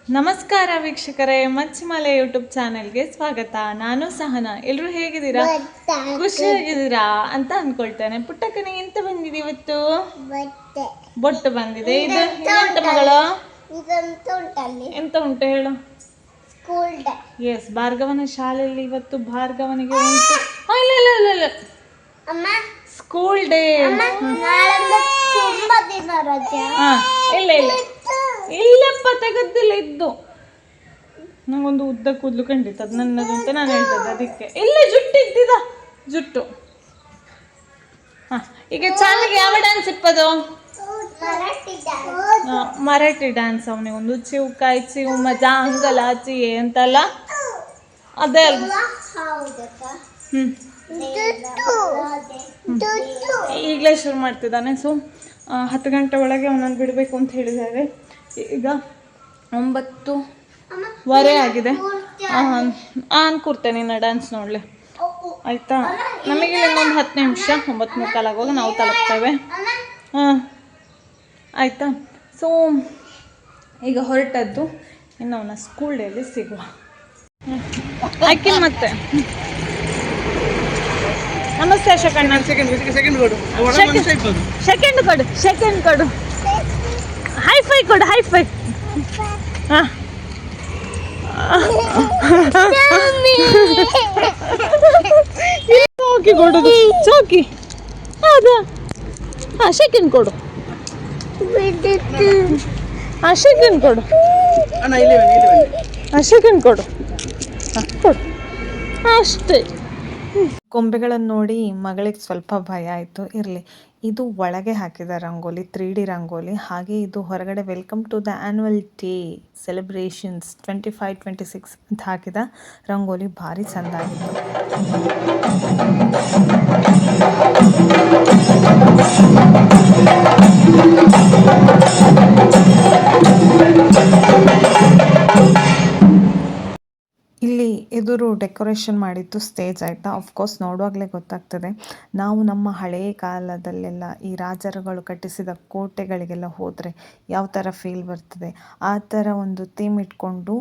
ನಮಸ್ಕಾರ ವೀಕ್ಷಕರೇ, ಮಚ್ಚಿಮಲೆ ಯೂಟ್ಯೂಬ್ ಚಾನೆಲ್ಗೆ ಸ್ವಾಗತ. ನಾನು ಸಹನಾ. ಎಲ್ಲರೂ ಹೇಗಿದ್ದೀರಾ? ಖುಷಿಯಾಗಿದ್ದೀರಾ ಅಂತ ಅನ್ಕೊಳ್ತೇನೆ. ಪುಟ್ಟಕ್ಕನಿಗೆ ಎಂತ ಬಂದಿದೆ ಇವತ್ತು? ಬೊಟ್ಟು ಬಂದಿದೆ. ಇದು ಎಂತ ಮಗಳು? ಎಂತ ಉಂಟು ಹೇಳು? ಎಸ್, ಭಾರ್ಗವನ ಶಾಲೆಯಲ್ಲಿ ಇವತ್ತು ಭಾರ್ಗವನಿಗೆ ಉಂಟು. ಇಲ್ಲ ಇಲ್ಲ ಇಲ್ಲ ಇಲ್ಲ, ಸ್ಕೂಲ್ ಡೇ. ಇಲ್ಲ ಇಲ್ಲ ಇಲ್ಲಪ್ಪ, ತೆಗೆದಿಲ್ಲ. ಇದ್ದು ನಂಗೊಂದು ಉದ್ದ ಕೂದಲು ಖಂಡಿತ ಅದು ನನ್ನದು ಅಂತ ನಾನು ಹೇಳ್ತದೆ. ಅದಕ್ಕೆ ಇಲ್ಲ, ಜುಟ್ಟು ಇದ್ದಿದ ಜುಟ್ಟು. ಈಗ ಚಾಲಿಗೆ ಯಾವ ಡ್ಯಾನ್ಸ್ ಇಪ್ಪದು? ಮರಾಠಿ ಡ್ಯಾನ್ಸ್. ಅವನಿಗೆ ಒಂದು ಚಿವ್ಕಾಯ್ ಚಿವ್ ಮಜಾ ಅಂಗಲಾಚಿ ಅಂತಲ್ಲ, ಅದೇ ಅಲ್ಲ. ಈಗಲೇ ಶುರು ಮಾಡ್ತಿದ್ದಾನೆ. ಸೊ 10 ಗಂಟೆ ಒಳಗೆ ಅವನನ್ನು ಬಿಡಬೇಕು ಅಂತ ಹೇಳಿದ್ದಾರೆ. ಈಗ 9:15 ಆಗಿದೆ. ಅನ್ಕೂರ್ತೇನೆ ಇನ್ನು ಡ್ಯಾನ್ಸ್ ನೋಡಲಿ, ಆಯಿತಾ? ನಮಗೆ ಇನ್ನೊಂದು 10 ನಿಮಿಷ, 9:45 ಆಗುವಾಗ ನಾವು ತಲುಪ್ತೇವೆ. ಆಯಿತಾ? ಸೊ ಈಗ ಹೊರಟದ್ದು. ಇನ್ನು ಅವನ ಸ್ಕೂಲ್ ಡೇಲಿ ಸಿಗುವ. ಆಯ್ಕೆ ಮತ್ತೆ ನಮಸ್ತೆ ಶಕಣ್ಣ. ಸೆಕೆಂಡ್ ಕೊಡು. ಹೈ-ಫೈ ಕೊಡು, ಹೈ-ಫೈ. ಚೌಕಿ ಕೊಡುದು, ಚೌಕಿ. ಹೌದಾ? ಸೆಕೆಂಡ್ ಕೊಡು. ಸೆಕೆಂಡ್ ಕೊಡು. ಸೆಕೆಂಡ್ ಕೊಡು. ಕೊಡು ಅಷ್ಟೇ. ಗೊಂಬೆಗಳನ್ನು ನೋಡಿ ಮಗಳಿಗೆ ಸ್ವಲ್ಪ ಭಯ ಆಯಿತು. ಇರಲಿ, ಇದು ಒಳಗೆ ಹಾಕಿದ ರಂಗೋಲಿ, 3D ರಂಗೋಲಿ. ಹಾಗೆ ಇದು ಹೊರಗಡೆ welcome to the annual day celebrations 25-26 ಅಂತ ಹಾಕಿದ ರಂಗೋಲಿ ಭಾರಿ ಚೆಂದ ಆಗಿತ್ತು. ಇಲ್ಲಿ ಎದುರು ಡೆಕೋರೇಷನ್ ಮಾಡಿದ್ದು ಸ್ಟೇಜ್, ಆಯಿತಾ? ಆಫ್ಕೋರ್ಸ್ ನೋಡುವಾಗಲೇ ಗೊತ್ತಾಗ್ತದೆ. ನಾವು ನಮ್ಮ ಹಳೆಯ ಕಾಲದಲ್ಲೆಲ್ಲ ಈ ರಾಜರುಗಳು ಕಟ್ಟಿಸಿದ ಕೋಟೆಗಳಿಗೆಲ್ಲ ಹೋದರೆ ಯಾವ ಥರ ಫೀಲ್ ಬರ್ತದೆ, ಆ ಥರ ಒಂದು ಥೀಮ್ ಇಟ್ಕೊಂಡು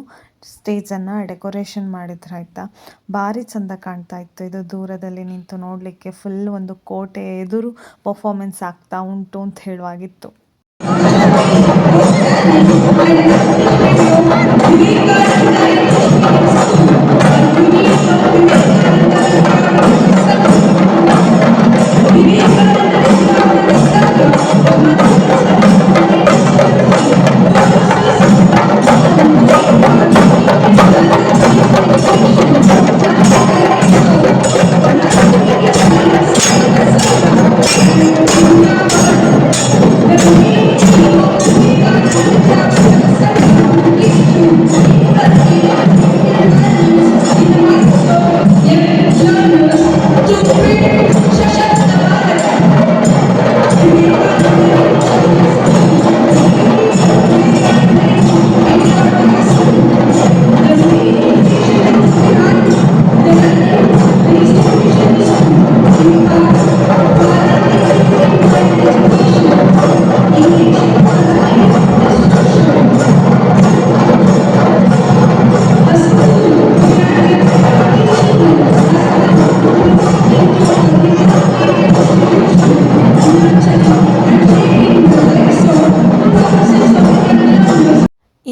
ಸ್ಟೇಜನ್ನು ಡೆಕೋರೇಷನ್ ಮಾಡಿದ್ರು, ಆಯಿತಾ? ಭಾರಿ ಚೆಂದ ಕಾಣ್ತಾ ಇತ್ತು. ಇದು ದೂರದಲ್ಲಿ ನಿಂತು ನೋಡಲಿಕ್ಕೆ ಫುಲ್ ಒಂದು ಕೋಟೆ ಎದುರು ಪರ್ಫಾರ್ಮೆನ್ಸ್ ಆಗ್ತಾ ಉಂಟು ಅಂತ ಹೇಳುವಾಗಿತ್ತು.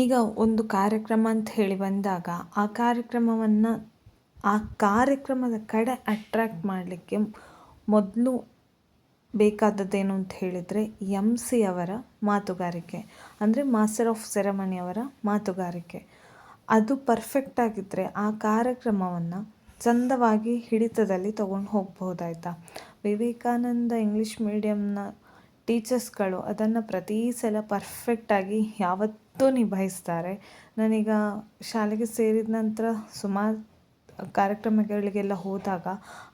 ಈಗ ಒಂದು ಕಾರ್ಯಕ್ರಮ ಅಂತ ಹೇಳಿ ಬಂದಾಗ ಆ ಕಾರ್ಯಕ್ರಮದ ಕಡೆ ಅಟ್ರ್ಯಾಕ್ಟ್ ಮಾಡಲಿಕ್ಕೆ ಮೊದಲು ಬೇಕಾದದ್ದೇನು ಅಂತ ಹೇಳಿದರೆ MC ಅವರ ಮಾತುಗಾರಿಕೆ, ಅಂದರೆ ಮಾಸ್ಟರ್ ಆಫ್ ಸೆರೆಮನಿ ಅವರ ಮಾತುಗಾರಿಕೆ. ಅದು ಪರ್ಫೆಕ್ಟ್ ಆಗಿದ್ದರೆ ಆ ಕಾರ್ಯಕ್ರಮವನ್ನು ಚಂದವಾಗಿ ಹಿಡಿತದಲ್ಲಿ ತೊಗೊಂಡು ಹೋಗ್ಬೋದಾಯ್ತಾ? ವಿವೇಕಾನಂದ ಇಂಗ್ಲೀಷ್ ಮೀಡಿಯಮ್ನ ಟೀಚರ್ಸ್ಗಳು ಅದನ್ನು ಪ್ರತಿ ಸಲ ಪರ್ಫೆಕ್ಟಾಗಿ ಯಾವತ್ತೂ ನಿಭಾಯಿಸ್ತಾರೆ. ನಾನೀಗ ಶಾಲೆಗೆ ಸೇರಿದ ನಂತರ ಸುಮಾರು ಕಾರ್ಯಕ್ರಮಗಳಿಗೆಲ್ಲ ಹೋದಾಗ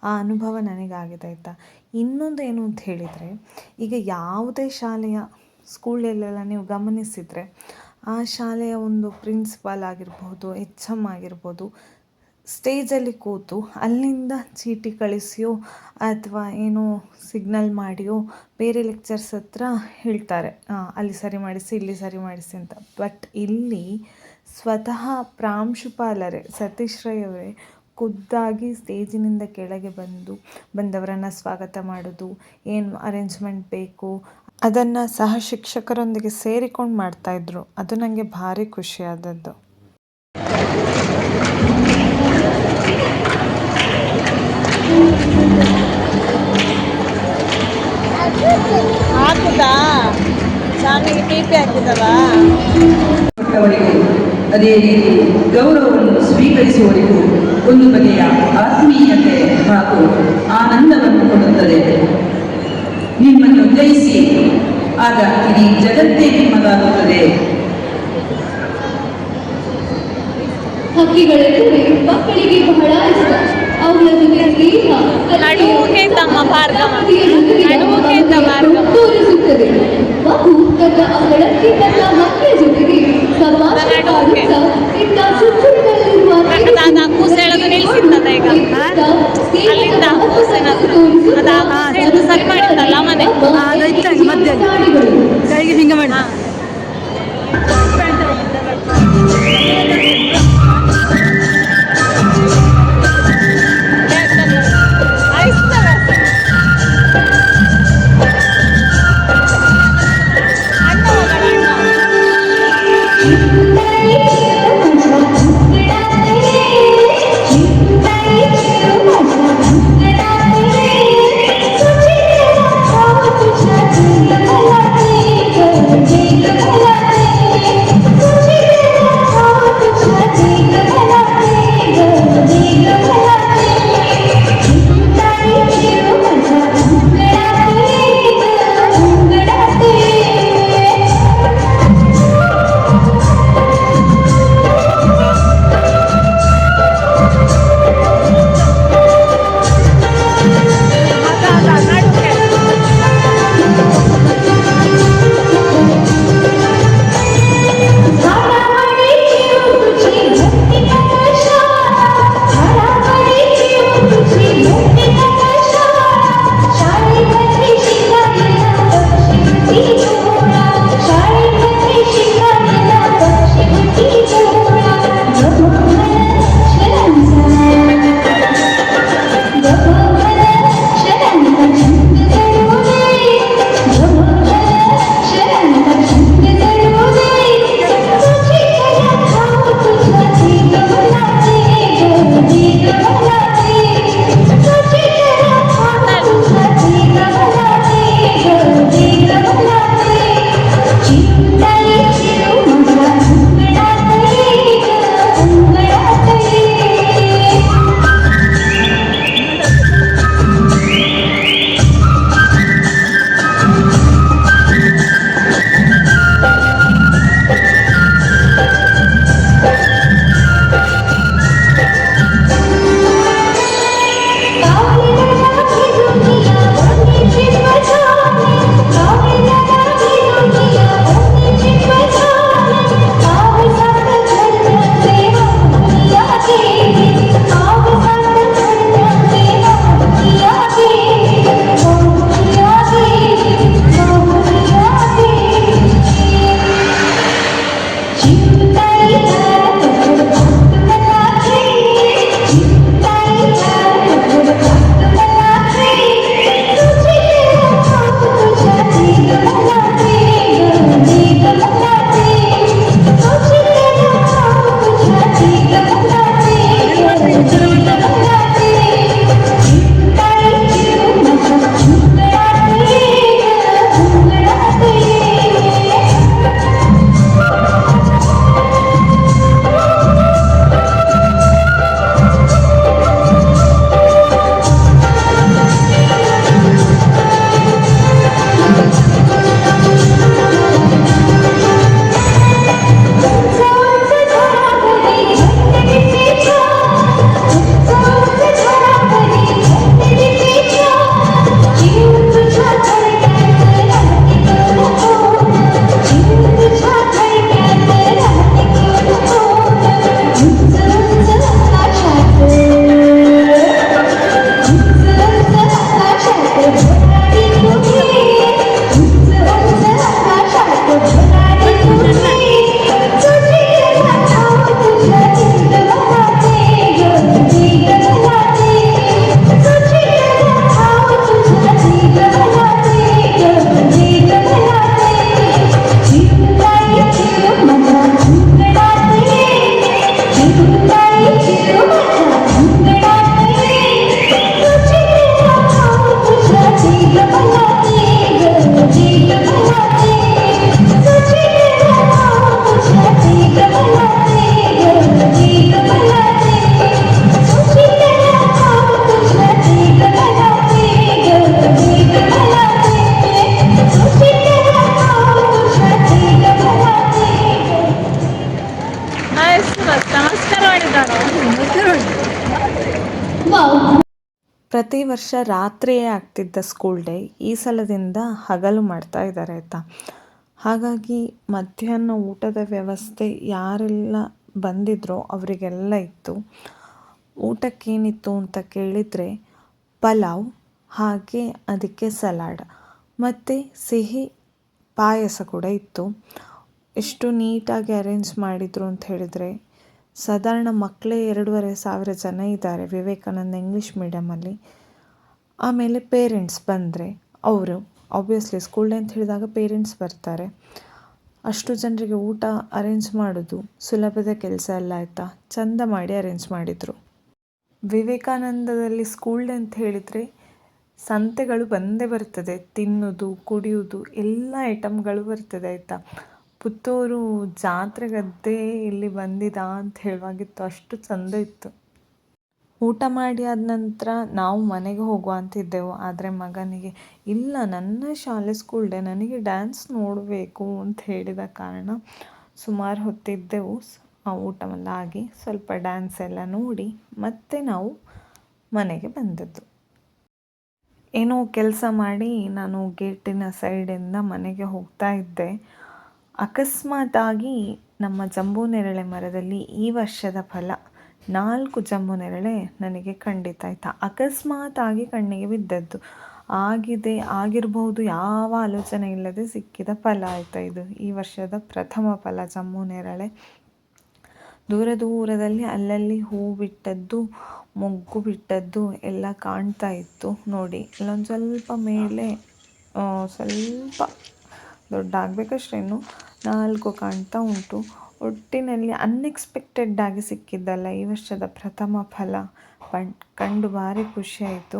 ಆ ಅನುಭವ ನನಗಾಗಿದೆ, ಆಯಿತಾ? ಇನ್ನೊಂದು ಏನು ಅಂತ ಹೇಳಿದರೆ, ಈಗ ಯಾವುದೇ ಶಾಲೆಯ ಸ್ಕೂಲಲ್ಲೆಲ್ಲ ನೀವು ಗಮನಿಸಿದರೆ ಆ ಶಾಲೆಯ ಒಂದು ಪ್ರಿನ್ಸಿಪಾಲ್ ಆಗಿರ್ಬೋದು, HM ಆಗಿರ್ಬೋದು, ಸ್ಟೇಜಲ್ಲಿ ಕೂತು ಅಲ್ಲಿಂದ ಚೀಟಿ ಕಳಿಸಿಯೋ ಅಥವಾ ಏನೋ ಸಿಗ್ನಲ್ ಮಾಡಿಯೋ ಬೇರೆ ಲೆಕ್ಚರ್ಸ್ ಹತ್ರ ಹೇಳ್ತಾರೆ, ಅಲ್ಲಿ ಸರಿ ಮಾಡಿಸಿ ಇಲ್ಲಿ ಸರಿ ಮಾಡಿಸಿ ಅಂತ. ಬಟ್ ಇಲ್ಲಿ ಸ್ವತಃ ಪ್ರಾಂಶುಪಾಲರೇ ಸತೀಶ್ ರೈ ಅವರೇ ಖುದ್ದಾಗಿ ಸ್ಟೇಜಿನಿಂದ ಕೆಳಗೆ ಬಂದವರನ್ನು ಸ್ವಾಗತ ಮಾಡೋದು, ಏನು ಅರೇಂಜ್ಮೆಂಟ್ ಬೇಕು ಅದನ್ನು ಸಹ ಶಿಕ್ಷಕರೊಂದಿಗೆ ಸೇರಿಕೊಂಡು ಮಾಡ್ತಾಯಿದ್ರು. ಅದು ನನಗೆ ಭಾರಿ ಖುಷಿಯಾದದ್ದು. ಹಾಕುದಾ ಸ್ವಾಮಿಗೆ ಟಿಪಿ ಹಾಕಿದವ ಅದೇ ರೀತಿ ಗೌರವವನ್ನು ಸ್ವೀಕರಿಸುವವರಿಗೂ ಒಂದು ಬಗೆಯ ಆತ್ಮೀಯತೆ ಹಾಗೂ ಆನಂದವನ್ನು ಕೊಡುತ್ತದೆ. ನಿಮ್ಮನ್ನು ಜಯಿಸಿ ಆಗ ಇಡೀ ಜಗತ್ತೇ ನಿಮ್ಮದಾಗುತ್ತದೆ. ಹಕ್ಕಿಗಳೆಂದರೆ ಮಕ್ಕಳಿಗೆ ಬಹಳ ಇಷ್ಟ. ಅವುಗಳ ಜೊತೆ ಸ್ನೇಹ ತೋರಿಸುತ್ತದೆ. ಮಗು ತನ್ನ ಅಂಗಳಕ್ಕೆ ತನ್ನ ಹಕ್ಕಿಯ ಜೊತೆಗೆ ಸಂಭಾಷಣೆ ಮಾಡುತ್ತಾ ಇತ್ತ ಸುತ್ತಲಿನಲ್ಲಿರುವ ಕೈಗೆ ಹಿಂಗ ಮಾಡಿ Thank you. ನಮಸ್ಕಾರ ಮಾಡಿದ್ದಾರೋ. ವಾವ್. ಪ್ರತಿ ವರ್ಷ ರಾತ್ರಿಯೇ ಆಗ್ತಿದ್ದ ಸ್ಕೂಲ್ ಡೇ ಈ ಸಲದಿಂದ ಹಗಲು ಮಾಡ್ತಾ ಇದ್ದಾರೆ ಆಯಿತಾ. ಹಾಗಾಗಿ ಮಧ್ಯಾಹ್ನ ಊಟದ ವ್ಯವಸ್ಥೆ ಯಾರೆಲ್ಲ ಬಂದಿದ್ರೋ ಅವರಿಗೆಲ್ಲ ಇತ್ತು. ಊಟಕ್ಕೇನಿತ್ತು ಅಂತ ಕೇಳಿದರೆ ಪಲಾವ್, ಹಾಗೆ ಅದಕ್ಕೆ ಸಲಾಡ್ ಮತ್ತು ಸಿಹಿ ಪಾಯಸ ಕೂಡ ಇತ್ತು. ಎಷ್ಟು ನೀಟಾಗಿ ಅರೇಂಜ್ ಮಾಡಿದರು ಅಂತ ಹೇಳಿದರೆ, ಸಾಧಾರಣ ಮಕ್ಕಳೇ 2,500 ಜನ ಇದ್ದಾರೆ ವಿವೇಕಾನಂದ ಇಂಗ್ಲೀಷ್ ಮೀಡಿಯಮಲ್ಲಿ. ಆಮೇಲೆ ಪೇರೆಂಟ್ಸ್ ಬಂದರೆ ಅವರು ಆಬ್ವಿಯಸ್ಲಿ ಸ್ಕೂಲ್ ಡೇ ಅಂತ ಹೇಳಿದಾಗ ಪೇರೆಂಟ್ಸ್ ಬರ್ತಾರೆ. ಅಷ್ಟು ಜನರಿಗೆ ಊಟ ಅರೇಂಜ್ ಮಾಡೋದು ಸುಲಭದ ಕೆಲಸ ಎಲ್ಲ ಆಯಿತಾ. ಚೆಂದ ಮಾಡಿ ಅರೇಂಜ್ ಮಾಡಿದರು. ವಿವೇಕಾನಂದದಲ್ಲಿ ಸ್ಕೂಲ್ ಡೇ ಅಂತ ಹೇಳಿದರೆ ಸಂತೆಗಳು ಬಂದೇ ಬರ್ತದೆ. ತಿನ್ನೋದು, ಕುಡಿಯೋದು ಎಲ್ಲ ಐಟಮ್ಗಳು ಬರ್ತದೆ ಆಯಿತಾ. ಪುತ್ತೂರು ಜಾತ್ರೆ ಗದ್ದೆ ಇಲ್ಲಿ ಬಂದಿದ ಅಂತ ಹೇಳುವಾಗಿತ್ತು, ಅಷ್ಟು ಚೆಂದ ಇತ್ತು. ಊಟ ಮಾಡಿ ಆದ ನಂತರ ನಾವು ಮನೆಗೆ ಹೋಗುವ ಅಂತಿದ್ದೆವು. ಆದರೆ ಮಗನಿಗೆ ಇಲ್ಲ, ನನ್ನ ಶಾಲೆ ಸ್ಕೂಲ್ ಡೇ, ನನಗೆ ಡ್ಯಾನ್ಸ್ ನೋಡಬೇಕು ಅಂತ ಹೇಳಿದ ಕಾರಣ ಸುಮಾರು ಹೊತ್ತಿದ್ದೆವು. ಊಟವೆಲ್ಲ ಆಗಿ ಸ್ವಲ್ಪ ಡ್ಯಾನ್ಸ್ ಎಲ್ಲ ನೋಡಿ ಮತ್ತೆ ನಾವು ಮನೆಗೆ ಬಂದದ್ದು. ಏನೋ ಕೆಲಸ ಮಾಡಿ ನಾನು ಗೇಟಿನ ಸೈಡಿಂದ ಮನೆಗೆ ಹೋಗ್ತಾ ಇದ್ದೆ. ಅಕಸ್ಮಾತಾಗಿ ನಮ್ಮ ಜಂಬೂ ನೇರಳೆ ಮರದಲ್ಲಿ ಈ ವರ್ಷದ ಫಲ 4 ಜಂಬೂ ನೇರಳೆ ನನಗೆ ಖಂಡಿತ ಆಯಿತಾ. ಅಕಸ್ಮಾತಾಗಿ ಕಣ್ಣಿಗೆ ಬಿದ್ದದ್ದು. ಆಗಿರಬಹುದು, ಯಾವ ಆಲೋಚನೆ ಇಲ್ಲದೆ ಸಿಕ್ಕಿದ ಫಲ ಆಯಿತಾ. ಇದು ಈ ವರ್ಷದ ಪ್ರಥಮ ಫಲ ಜಂಬೂ ನೇರಳೆ. ದೂರ ದೂರದಲ್ಲಿ ಅಲ್ಲಲ್ಲಿ ಹೂ ಬಿಟ್ಟದ್ದು, ಮೊಗ್ಗು ಬಿಟ್ಟದ್ದು ಎಲ್ಲ ಕಾಣ್ತಾ ಇತ್ತು ನೋಡಿ. ಇಲ್ಲೊಂದು ಸ್ವಲ್ಪ ಮೇಲೆ ಸ್ವಲ್ಪ ದೊಡ್ಡ ಆಗಬೇಕಷ್ಟೇ, ಇನ್ನು 4 ಕಾಣ್ತಾ ಉಂಟು. ಒಟ್ಟಿನಲ್ಲಿ ಅನ್ಎಕ್ಸ್ಪೆಕ್ಟೆಡ್ಡಾಗಿ ಸಿಕ್ಕಿದ್ದಲ್ಲ ಈ ವರ್ಷದ ಪ್ರಥಮ ಫಲ. ಕಂಡು ಭಾರಿ ಖುಷಿಯಾಯಿತು.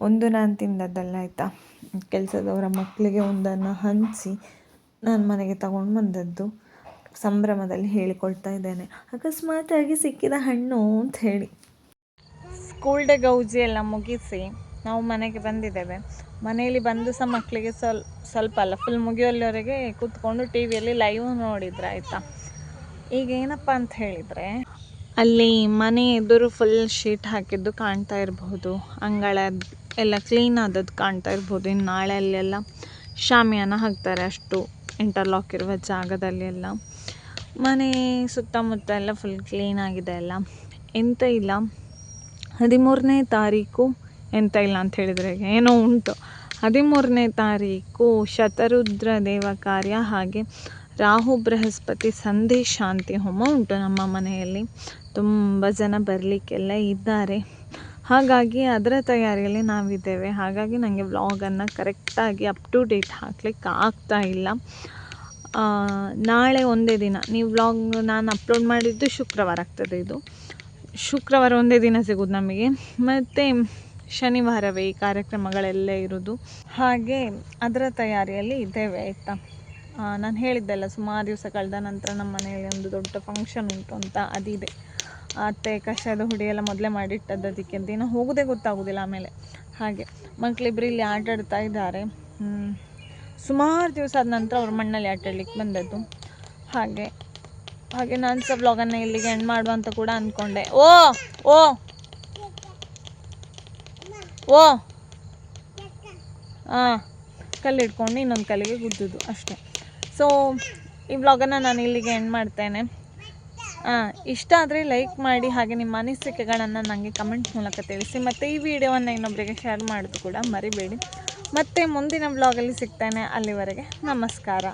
ಒಂದು ನಾನು ತಿಂದದ್ದಲ್ಲ ಆಯಿತಾ, ಕೆಲಸದವರ ಮಕ್ಕಳಿಗೆ ಒಂದನ್ನು ಹಂಚಿ ನಾನು ಮನೆಗೆ ತಗೊಂಡು ಬಂದದ್ದು. ಸಂಭ್ರಮದಲ್ಲಿ ಹೇಳಿಕೊಳ್ತಾ ಇದ್ದೇನೆ, ಅಕಸ್ಮಾತಾಗಿ ಸಿಕ್ಕಿದ ಹಣ್ಣು ಅಂತ ಹೇಳಿ. ಸ್ಕೂಲ್ ಡೇ ಗೌಜಿ ಎಲ್ಲ ಮುಗಿಸಿ ನಾವು ಮನೆಗೆ ಬಂದಿದ್ದೇವೆ. ಮನೆಯಲ್ಲಿ ಬಂದು ಸಹ ಮಕ್ಕಳಿಗೆ ಸ್ವಲ್ಪ ಅಲ್ಲ, ಫುಲ್ ಮುಗಿಯೋಲ್ಲಿವರೆಗೆ ಕೂತ್ಕೊಂಡು ಟಿ ವಿಯಲ್ಲಿ ಲೈವ್ ನೋಡಿದ್ರು ಆಯಿತಾ. ಈಗ ಏನಪ್ಪ ಅಂತ ಹೇಳಿದರೆ, ಅಲ್ಲಿ ಮನೆ ಎದುರು ಫುಲ್ ಶೀಟ್ ಹಾಕಿದ್ದು ಕಾಣ್ತಾ ಇರಬಹುದು, ಅಂಗಳ ಎಲ್ಲ ಕ್ಲೀನ್ ಆದದ್ದು ಕಾಣ್ತಾ ಇರ್ಬೋದು. ಇನ್ನು ನಾಳೆ ಅಲ್ಲೆಲ್ಲ ಶಾಮಿಯಾನ ಹಾಕ್ತಾರೆ, ಅಷ್ಟು ಇಂಟರ್ಲಾಕ್ ಇರುವ ಜಾಗದಲ್ಲಿ ಎಲ್ಲ. ಮನೆ ಸುತ್ತಮುತ್ತ ಎಲ್ಲ ಫುಲ್ ಕ್ಲೀನ್ ಆಗಿದೆ ಎಲ್ಲ. ಎಂತ ಇಲ್ಲ, 13ನೇ ತಾರೀಕು ಎಂತ ಇಲ್ಲ ಅಂತ ಹೇಳಿದರೆ ಏನೋ ಉಂಟು. 13ನೇ ತಾರೀಕು ಶತರುದ್ರ ದೇವ ಕಾರ್ಯ, ಹಾಗೆ ರಾಹು ಬೃಹಸ್ಪತಿ ಸಂಧಿ ಶಾಂತಿ ಹೋಮ ಉಂಟು ನಮ್ಮ ಮನೆಯಲ್ಲಿ. ತುಂಬ ಜನ ಬರಲಿಕ್ಕೆಲ್ಲ ಇದ್ದಾರೆ. ಹಾಗಾಗಿ ಅದರ ತಯಾರಿಯಲ್ಲಿ ನಾವಿದ್ದೇವೆ. ಹಾಗಾಗಿ ನನಗೆ ವ್ಲಾಗನ್ನು ಕರೆಕ್ಟಾಗಿ ಅಪ್ ಟು ಡೇಟ್ ಹಾಕ್ಲಿಕ್ಕೆ ಆಗ್ತಾ ಇಲ್ಲ. ನಾಳೆ ಒಂದೇ ದಿನ ನೀವು ವ್ಲಾಗ್ ನಾನು ಅಪ್ಲೋಡ್ ಮಾಡಿದ್ದು ಶುಕ್ರವಾರ ಆಗ್ತದೆ. ಇದು ಶುಕ್ರವಾರ ಒಂದೇ ದಿನ ಸಿಗೋದು ನಮಗೆ. ಮತ್ತು ಶನಿವಾರವೇ ಈ ಕಾರ್ಯಕ್ರಮಗಳೆಲ್ಲ ಇರೋದು. ಹಾಗೆ ಅದರ ತಯಾರಿಯಲ್ಲಿ ಇದ್ದೇವೆ ಆಯಿತಾ. ನಾನು ಹೇಳಿದ್ದೆಲ್ಲ ಸುಮಾರು ದಿವಸ ಕಳೆದ ನಂತರ ನಮ್ಮ ಮನೆಯಲ್ಲಿ ಒಂದು ದೊಡ್ಡ ಫಂಕ್ಷನ್ ಉಂಟು ಅಂತ, ಅದಿದೆ. ಅತ್ತೆ ಕಷಾಯದ ಹುಡಿ ಎಲ್ಲ ಮೊದಲೇ ಮಾಡಿಟ್ಟದ್ದು, ಅದಕ್ಕೆ ದಿನ ಹೋಗೋದೇ ಗೊತ್ತಾಗೋದಿಲ್ಲ ಆಮೇಲೆ. ಹಾಗೆ ಮಕ್ಕಳಿಬ್ಬರು ಇಲ್ಲಿ ಆಟ ಆಡ್ತಾ ಇದ್ದಾರೆ. ಸುಮಾರು ದಿವಸ ಆದ ನಂತರ ಅವ್ರು ಮಣ್ಣಲ್ಲಿ ಆಟ ಆಡ್ಲಿಕ್ಕೆ ಬಂದದ್ದು. ಹಾಗೆ ನಾನು ಸಹ ವ್ಲಾಗನ್ನು ಇಲ್ಲಿಗೆ ಎಂಡ್ ಮಾಡುವ ಅಂತ ಕೂಡ ಅಂದ್ಕೊಂಡೆ. ಓ ಓ ಓ ಹಾಂ, ಕಲ್ಲು ಹಿಡ್ಕೊಂಡು ಇನ್ನೊಂದು ಕಲ್ಲಿಗೆ ಗುದ್ದುದು ಅಷ್ಟೇ. ಸೊ ಈ ವ್ಲಾಗನ್ನು ನಾನು ಇಲ್ಲಿಗೆ ಎಂಡ್ ಮಾಡ್ತೇನೆ. ಇಷ್ಟ ಆದರೆ ಲೈಕ್ ಮಾಡಿ, ಹಾಗೆ ನಿಮ್ಮ ಅನಿಸಿಕೆಗಳನ್ನು ನನಗೆ ಕಮೆಂಟ್ ಮೂಲಕ ತಿಳಿಸಿ. ಮತ್ತು ಈ ವಿಡಿಯೋವನ್ನು ಇನ್ನೊಬ್ಬರಿಗೆ ಶೇರ್ ಮಾಡೋದು ಕೂಡ ಮರಿಬೇಡಿ. ಮತ್ತೆ ಮುಂದಿನ ವ್ಲಾಗಲ್ಲಿ ಸಿಗ್ತೇನೆ. ಅಲ್ಲಿವರೆಗೆ ನಮಸ್ಕಾರ.